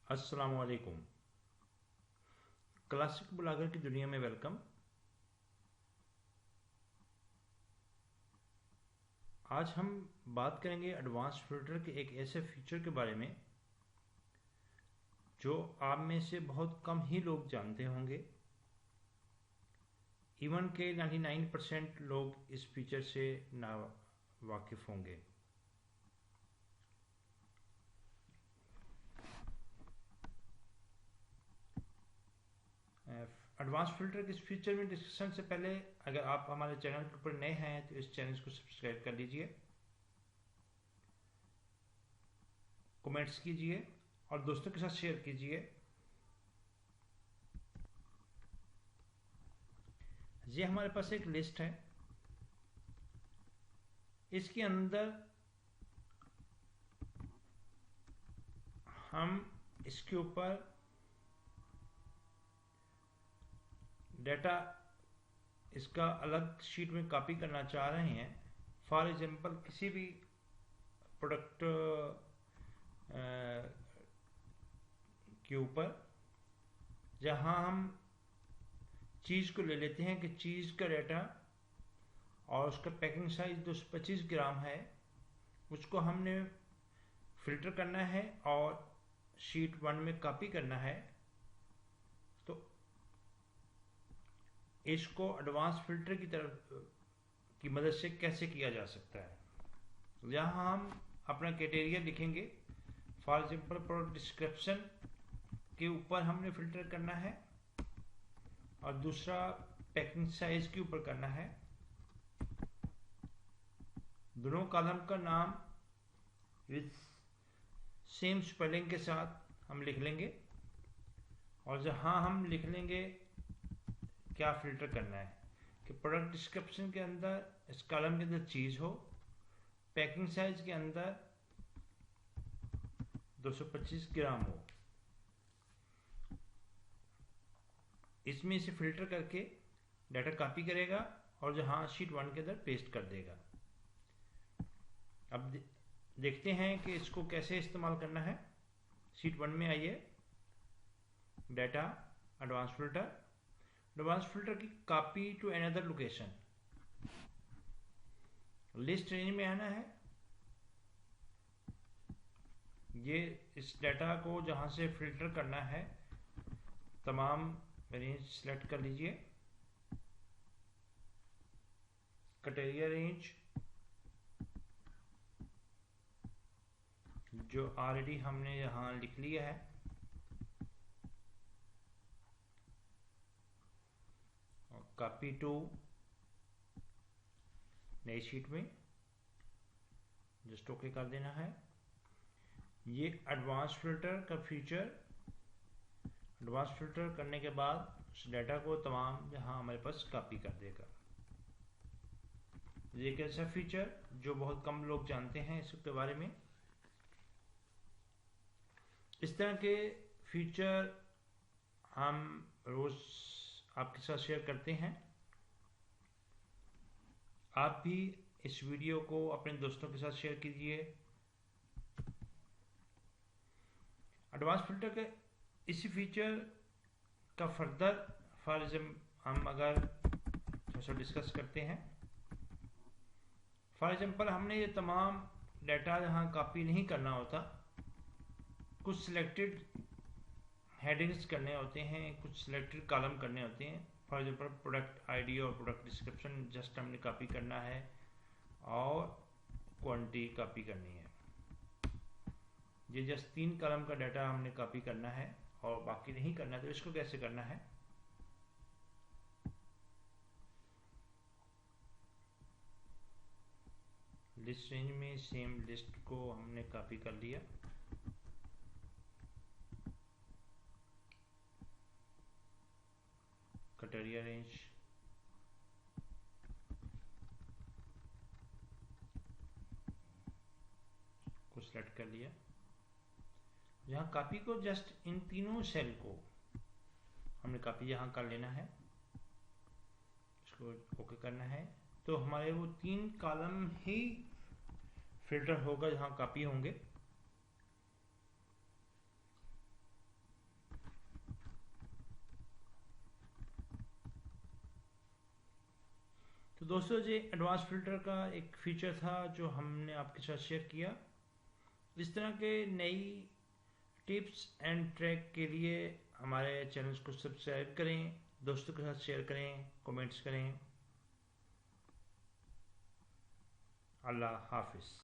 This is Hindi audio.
अस्सलाम वालेकुम। क्लासिक ब्लॉगर की दुनिया में वेलकम। आज हम बात करेंगे एडवांस फिल्टर के एक ऐसे फीचर के बारे में जो आप में से बहुत कम ही लोग जानते होंगे। इवन के 99% लोग इस फीचर से ना वाकिफ होंगे। एडवांस फिल्टर के इस फीचर में डिस्कशन से पहले अगर आप हमारे चैनल के ऊपर नए हैं तो इस चैनल को सब्सक्राइब कर लीजिए, कमेंट्स कीजिए और दोस्तों के साथ शेयर कीजिए। ये हमारे पास एक लिस्ट है, इसके अंदर हम इसके ऊपर डाटा इसका अलग शीट में कॉपी करना चाह रहे हैं। फॉर एग्जांपल किसी भी प्रोडक्ट के ऊपर जहां हम चीज़ को ले लेते हैं कि चीज़ का डाटा और उसका पैकिंग साइज 225 ग्राम है, उसको हमने फिल्टर करना है और शीट 1 में कॉपी करना है। तो इसको एडवांस फिल्टर की तरफ की मदद से कैसे किया जा सकता है। यहाँ हम अपना क्राइटेरिया लिखेंगे। फॉर एग्जाम्पल प्रोडक्ट डिस्क्रिप्शन के ऊपर हमने फिल्टर करना है और दूसरा पैकिंग साइज के ऊपर करना है। दोनों कॉलम का नाम विद सेम स्पेलिंग के साथ हम लिख लेंगे और जहां हम लिख लेंगे क्या फिल्टर करना है कि प्रोडक्ट डिस्क्रिप्शन के अंदर इस कॉलम के अंदर चीज़ हो, पैकिंग साइज के अंदर 225 ग्राम हो। इसमें से फिल्टर करके डाटा कॉपी करेगा और जहां शीट 1 के अंदर पेस्ट कर देगा। अब देखते हैं कि इसको कैसे इस्तेमाल करना है। शीट 1 में आइए, डाटा, एडवांस फिल्टर की copy to another location, list range में आना है। ये इस डाटा को जहां से फिल्टर करना है तमाम रेंज सेलेक्ट कर लीजिए। क्राइटेरिया रेंज जो ऑलरेडी हमने यहां लिख लिया है, और कॉपी टू नई शीट में जस्ट ओके कर देना है। ये एडवांस फिल्टर का फीचर, एडवांस फिल्टर करने के बाद उस डाटा को तमाम जहां हमारे पास कॉपी कर देगा। ये एक ऐसा फीचर जो बहुत कम लोग जानते हैं इसके बारे में। इस तरह के फीचर हम रोज आपके साथ शेयर करते हैं। आप भी इस वीडियो को अपने दोस्तों के साथ शेयर कीजिए। एडवांस फिल्टर के इसी फीचर का फर्दर फॉर एग्जाम्पल हम अगर थोड़ा सा डिस्कस करते हैं। फॉर एग्जाम्पल हमने ये तमाम डाटा यहाँ कॉपी नहीं करना होता, कुछ सिलेक्टेड हेडिंग्स करने होते हैं, कुछ सिलेक्टेड कॉलम करने होते हैं। फॉर एग्जाम्पल प्रोडक्ट आईडी और प्रोडक्ट डिस्क्रिप्शन जस्ट हमने कॉपी करना है और क्वांटिटी कॉपी करनी है। ये जस्ट 3 कॉलम का डाटा हमने कॉपी करना है और बाकी नहीं करना है। तो इसको कैसे करना है, लिस्ट रेंज में सेम लिस्ट को हमने कॉपी कर लिया। क्राइटेरिया रेंज को सिलेक्ट कर लिया। यहाँ कॉपी को जस्ट इन तीनों सेल को हमने कॉपी यहाँ कर लेना है, इसको ओके करना है। तो हमारे वो 3 कॉलम ही फिल्टर होगा जहाँ कॉपी होंगे। तो दोस्तों ये एडवांस फिल्टर का एक फीचर था जो हमने आपके साथ शेयर किया। इस तरह के नई टिप्स एंड ट्रैक के लिए हमारे चैनल को सब्सक्राइब करें, दोस्तों के साथ शेयर करें, कमेंट्स करें। अल्लाह हाफिज़।